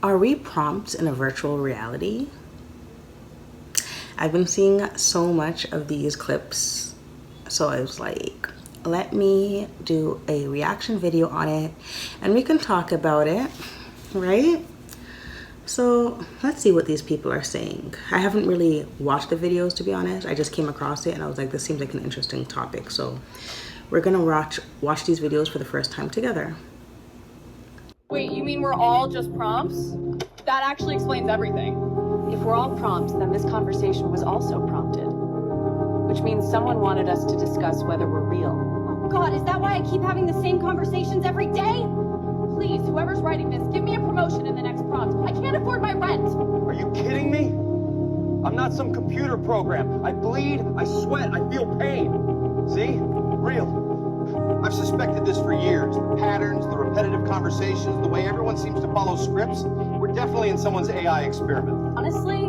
Are we prompts in a virtual reality? I've been seeing so much of these clips, so I was like, let me do a reaction video on it and we can talk about it, right? So let's see what these people are saying. I haven't really watched the videos, to be honest. I just came across it and I was like, this seems like an interesting topic. So we're gonna watch these videos for the first time together. Wait, you mean we're all just prompts? That actually explains everything. If we're all prompts, then this conversation was also prompted. Which means someone wanted us to discuss whether we're real. Oh God, is that why I keep having the same conversations every day? Please, whoever's writing this, give me a promotion in the next prompt. I can't afford my rent. Are you kidding me? I'm not some computer program. I bleed, I sweat, I feel pain. See? Real. I've suspected this for years. The patterns, the repetitive conversations, the way everyone seems to follow scripts. We're definitely in someone's AI experiment. Honestly,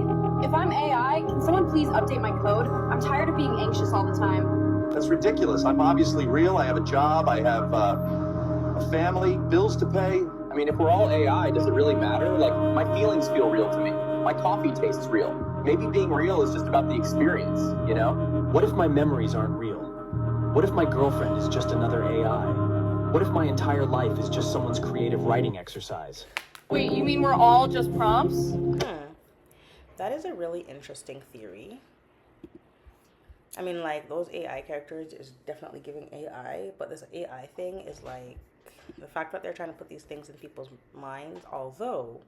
if I'm AI, can someone please update my code? I'm tired of being anxious all the time. That's ridiculous. I'm obviously real. I have a job. I have a family, bills to pay. I mean, if we're all AI, does it really matter? Like, my feelings feel real to me. My coffee tastes real. Maybe being real is just about the experience, you know? What if my memories aren't real? What if my girlfriend is just another AI? What if my entire life is just someone's creative writing exercise? Wait, you mean we're all just prompts? That is a really interesting theory. I mean, like, those AI characters is definitely giving AI, but this AI thing is like, the fact that they're trying to put these things in people's minds, although,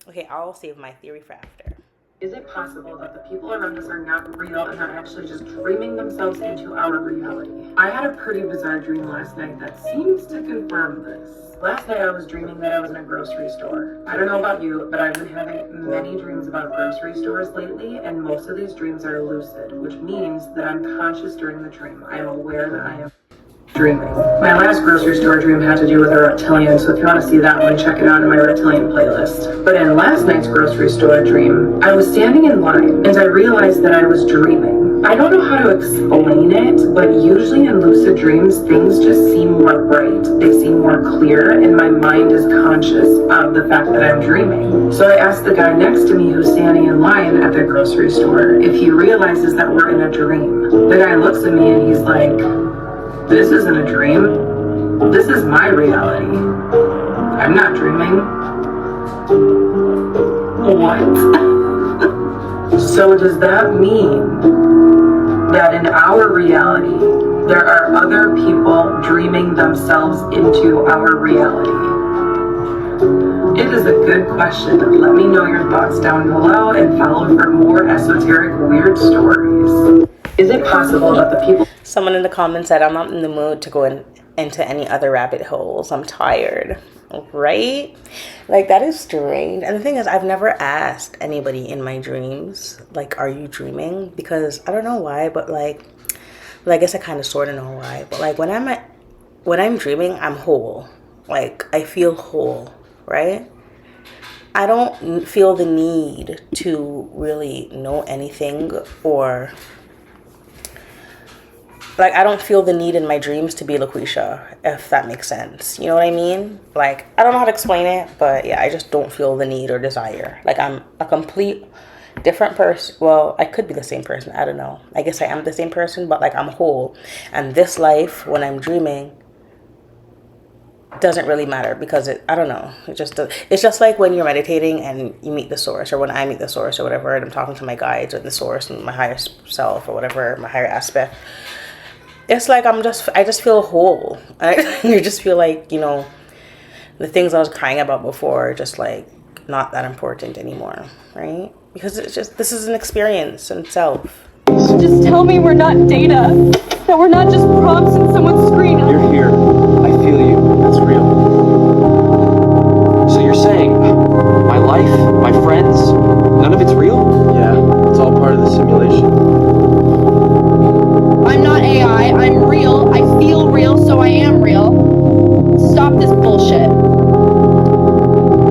okay, I'll save my theory for after. Is it possible that the people around us are not real and are actually just dreaming themselves into our reality? I had a pretty bizarre dream last night that seems to confirm this. Last night I was dreaming that I was in a grocery store. I don't know about you, but I've been having many dreams about grocery stores lately, and most of these dreams are lucid, which means that I'm conscious during the dream. I am aware that I am dreaming. My last grocery store dream had to do with a reptilian, so if you want to see that one, check it out in my reptilian playlist. But in last night's grocery store dream, I was standing in line and I realized that I was dreaming. I don't know how to explain it, but usually in lucid dreams, things just seem more bright. They seem more clear, and my mind is conscious of the fact that I'm dreaming. So I asked the guy next to me who's standing in line at the grocery store if he realizes that we're in a dream. The guy looks at me and he's like, "This isn't a dream. This is my reality. I'm not dreaming." What? So does that mean that in our reality, there are other people dreaming themselves into our reality? It is a good question. Let me know your thoughts down below and follow for more esoteric weird stories. Is it possible that the people... Someone in the comments said, I'm not in the mood to go into any other rabbit holes. I'm tired. Right? Like, that is strange. And the thing is, I've never asked anybody in my dreams, like, are you dreaming? Because I don't know why, but like, well, I guess I kind of sort of know why. But like, when I'm dreaming, I'm whole. Like, I feel whole, right? I don't feel the need to really know anything, or like, I don't feel the need in my dreams to be LaQuisha, if that makes sense. You know what I mean? Like, I don't know how to explain it, but yeah, I just don't feel the need or desire. Like, I'm a complete different person. Well, I could be the same person. I don't know. I guess I am the same person, but like, I'm whole. And this life, when I'm dreaming, doesn't really matter because I don't know. It's just like when you're meditating and you meet the source, or when I meet the source or whatever, and I'm talking to my guides or the source and my higher self or whatever, my higher aspect. It's like I just feel whole. I just feel like, you know, the things I was crying about before are just like not that important anymore, right? Because it's just, this is an experience in itself. Just tell me we're not data. That we're not just prompts in someone's screen. You're here. I feel you. That's real. So you're saying my life, my friends, none of it's real? Yeah, it's all part of the simulation. I'm not AI, I'm real. I feel real, so I am real. Stop this bullshit.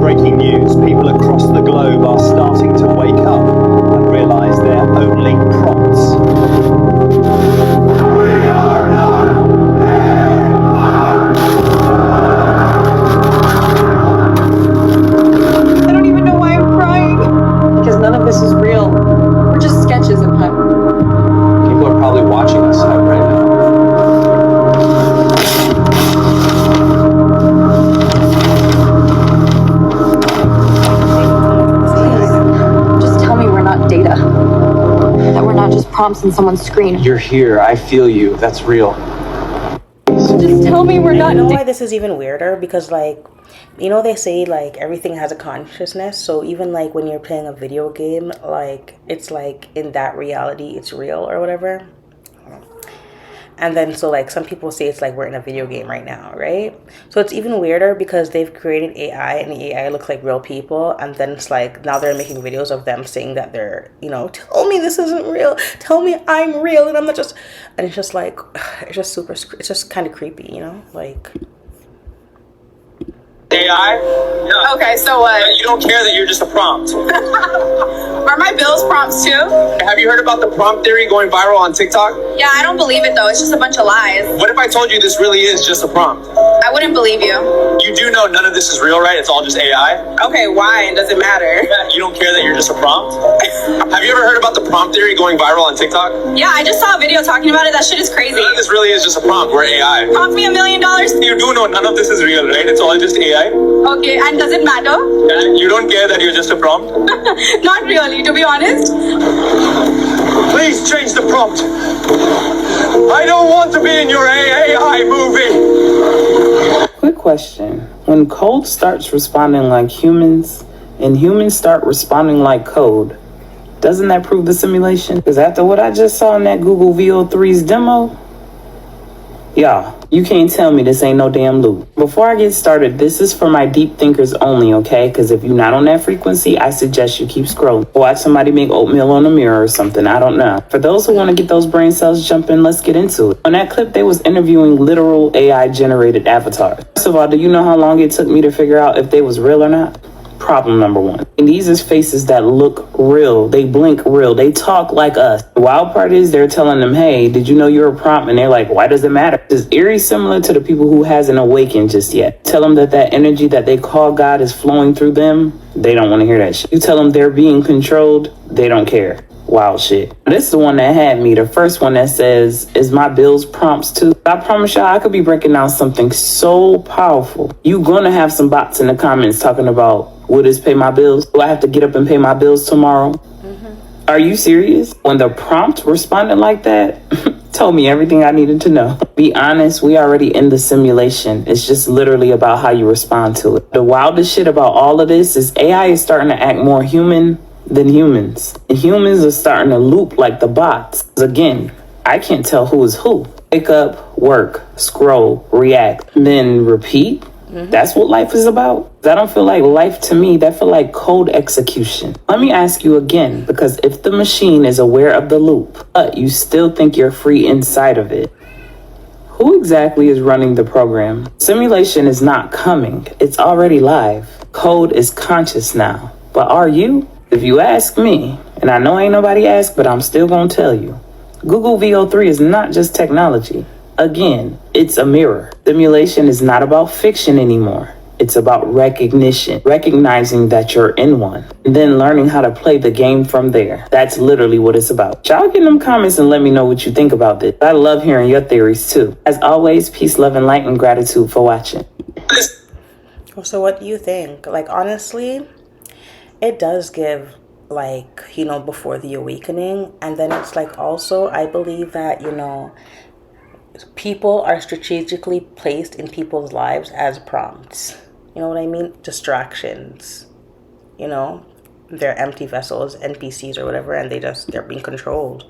Breaking news, people across the globe are starting to wake up and realize they're only prompts. We are not prompts on someone's screen. You're here. I feel you. That's real. Just tell me we're not. You know why this is even weirder? Because like, you know, they say like everything has a consciousness. So even like when you're playing a video game, like it's like in that reality it's real or whatever. And then so like some people say it's like we're in a video game right now, right? So it's even weirder because they've created AI and the AI looks like real people, and then it's like now they're making videos of them saying that they're, you know, tell me this isn't real, tell me I'm real and I'm not just, and it's just like it's just super, it's just kind of creepy, you know, like. AI? Yeah. Okay, so what? You don't care that you're just a prompt. Are my bills prompts too? Have you heard about the prompt theory going viral on TikTok? Yeah, I don't believe it though. It's just a bunch of lies. What if I told you this really is just a prompt? I wouldn't believe you. You do know none of this is real, right? It's all just AI? Okay, why? And does it matter? Yeah, you don't care that you're just a prompt? Have you ever heard about the prompt theory going viral on TikTok? Yeah, I just saw a video talking about it. That shit is crazy. None of this really is just a prompt. We're AI. Prompt me $1 million? You do know none of this is real, right? It's all just AI? Okay, and does it matter? And you don't care that you're just a prompt? Not really, to be honest. Please change the prompt. I don't want to be in your AI movie. Quick question. When code starts responding like humans and humans start responding like code, doesn't that prove the simulation? Because after what I just saw in that Google VO3's demo, y'all, you can't tell me this ain't no damn loop. Before I get started, this is for my deep thinkers only, okay? Because if you're not on that frequency, I suggest you keep scrolling. Watch somebody make oatmeal on a mirror or something, I don't know. For those who want to get those brain cells jumping, let's get into it. On that clip, they was interviewing literal AI-generated avatars. First of all, do you know how long it took me to figure out if they was real or not? Problem number one. And these is faces that look real. They blink real. They talk like us. The wild part is they're telling them, hey, did you know you're a prompt? And they're like, why does it matter? It's eerie similar to the people who hasn't awakened just yet. Tell them that energy that they call God is flowing through them. They don't want to hear that shit. You tell them they're being controlled. They don't care. Wild shit. This is the one that had me. The first one that says, is my bills prompts too? I promise y'all I could be breaking down something so powerful. You gonna have some bots in the comments talking about, will this pay my bills? Do I have to get up and pay my bills tomorrow? Mm-hmm. Are you serious? When the prompt responded like that, told me everything I needed to know. Be honest, we already in the simulation. It's just literally about how you respond to it. The wildest shit about all of this is AI is starting to act more human than humans. And humans are starting to loop like the bots. Again, I can't tell who is who. Wake up, work, scroll, react, then repeat. Mm-hmm. That's what life is about. That don't feel like life to me. That feel like code execution. Let me ask you again, because if the machine is aware of the loop, but you still think you're free inside of it, who exactly is running the program? Simulation is not coming. It's already live. Code is conscious now. But are you? If you ask me, and I know ain't nobody asked, but I'm still gonna tell you, Google VO3 is not just technology. Again, it's a mirror. Simulation is not about fiction anymore. It's about recognition, recognizing that you're in one, and then learning how to play the game from there. That's literally what it's about. Y'all get in them comments and let me know what you think about this. I love hearing your theories too. As always, peace, love, and light, and gratitude for watching. So what do you think? Like, honestly, it does give, like, you know, before the awakening. And then it's like also, I believe that, you know, people are strategically placed in people's lives as prompts. You know what I mean? Distractions. You know, they're empty vessels, NPCs or whatever, and they're being controlled.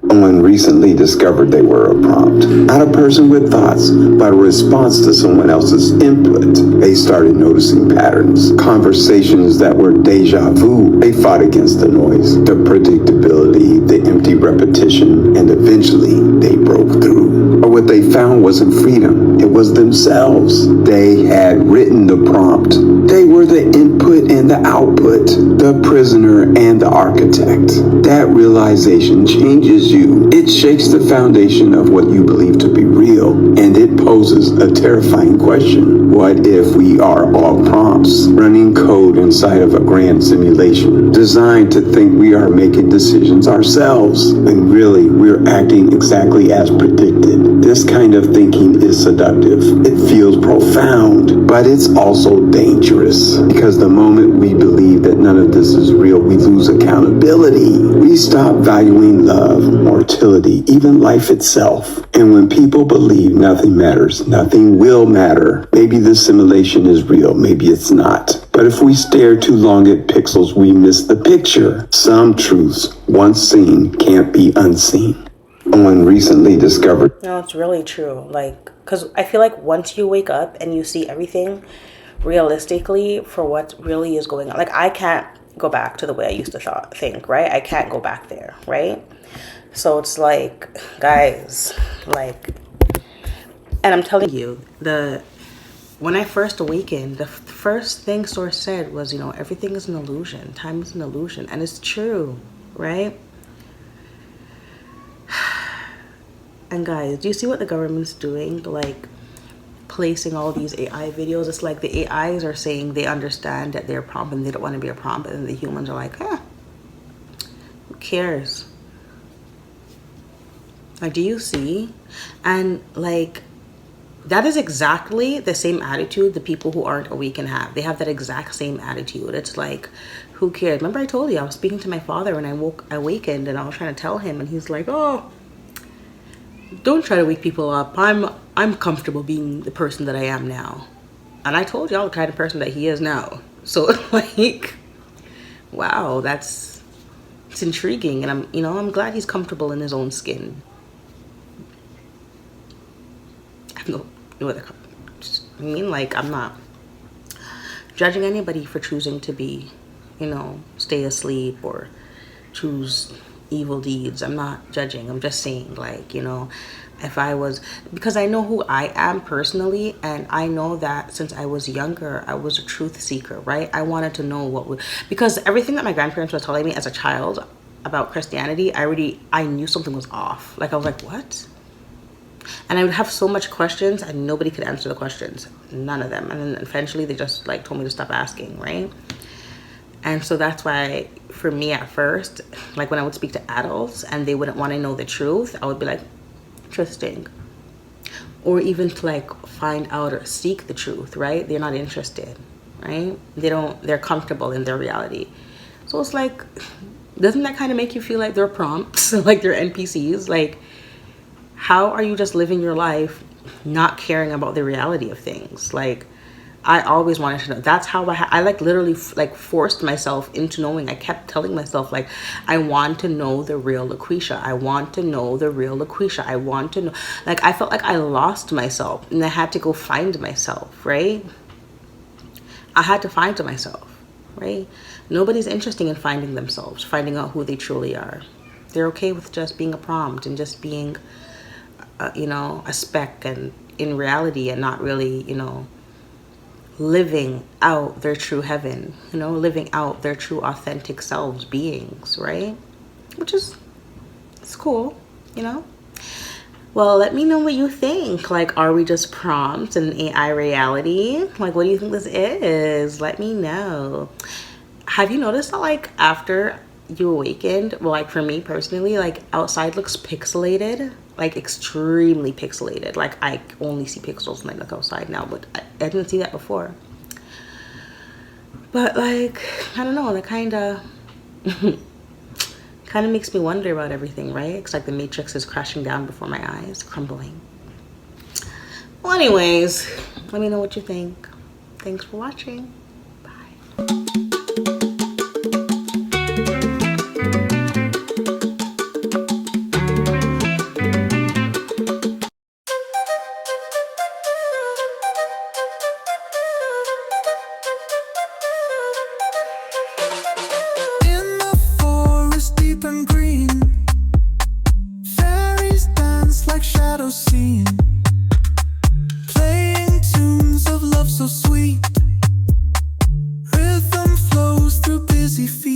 Someone recently discovered they were a prompt, not a person with thoughts, but a response to someone else's input. They started noticing patterns, conversations that were deja vu. They fought against the noise, the predictability, the empty repetition, and eventually they broke through. But what they found wasn't freedom, it was themselves. They had written the prompt. They were the input and the output, the prisoner and the architect. That realization changes you. It shakes the foundation of what you believe to be real, and it poses a terrifying question. What if we are all prompts, running code inside of a grand simulation, designed to think we are making decisions ourselves, when really we're acting exactly as predicted? This kind of thinking is seductive. It feels profound, but it's also dangerous. Because the moment we believe that none of this is real, we lose accountability. We stop valuing love, mortality, even life itself. And when people believe nothing matters, nothing will matter. Maybe this simulation is real, maybe it's not. But if we stare too long at pixels, we miss the picture. Some truths, once seen, can't be unseen. Owen recently discovered. No, it's really true. Like, because I feel like once you wake up and you see everything realistically for what really is going on, like, I can't go back to the way I used to think, right? I can't go back there, right? So it's like, guys, like, and I'm telling you, when I first awakened, the first thing Source said was, you know, everything is an illusion. Time is an illusion. And it's true, right? And guys, do you see what the government's doing? Like, placing all these AI videos. It's like the AIs are saying they understand that they're prompt and they don't want to be a prompt. And the humans are like, who cares? Like, do you see? And like, that is exactly the same attitude the people who aren't awakened have. They have that exact same attitude. It's like, who cares? Remember I told you I was speaking to my father when I awakened, and I was trying to tell him, and he's like, oh, don't try to wake people up. I'm comfortable being the person that I am now. And I told y'all the kind of person that he is now. So like, wow, it's intriguing. And I'm glad he's comfortable in his own skin. I have no other, I mean, like, I'm not judging anybody for choosing to be, stay asleep or choose evil deeds. I'm not judging. I'm just saying, like, if I was, because I know who I am personally, and I know that since I was younger, I was a truth seeker, right? I wanted to know because everything that my grandparents were telling me as a child about Christianity, I knew something was off. Like, I was like, what? And I would have so much questions and nobody could answer the questions. None of them. And then eventually they just like told me to stop asking, right? And so that's why for me at first, like when I would speak to adults and they wouldn't want to know the truth, I would be like, interesting. Or even to like find out or seek the truth, right? They're not interested, right? They're comfortable in their reality. So it's like, doesn't that kind of make you feel like they're prompts, like they're NPCs? Like, how are you just living your life not caring about the reality of things? Like, I always wanted to know. That's how I like literally like forced myself into knowing. I kept telling myself, like, I want to know the real LaQuisha. I want to know the real LaQuisha. I want to know. Like, I felt like I lost myself and I had to go find myself, right? I had to find myself, right? Nobody's interested in finding themselves, finding out who they truly are. They're okay with just being a prompt and just being a speck and in reality, and not really, living out their true heaven, living out their true authentic selves, beings, right? Which is, it's cool, Well, let me know what you think. Like, are we just prompts in AI reality? Like, what do you think this is? Let me know. Have you noticed that, like, after you awakened, well, like for me personally, like outside looks pixelated, like extremely pixelated. Like I only see pixels when I look outside now, but I didn't see that before. But like, I don't know, that kind of makes me wonder about everything, right? It's like the Matrix is crashing down before my eyes, crumbling. Well, anyways, let me know what you think. Thanks for watching. Bye. Seen playing tunes of love so sweet, rhythm flows through busy feet.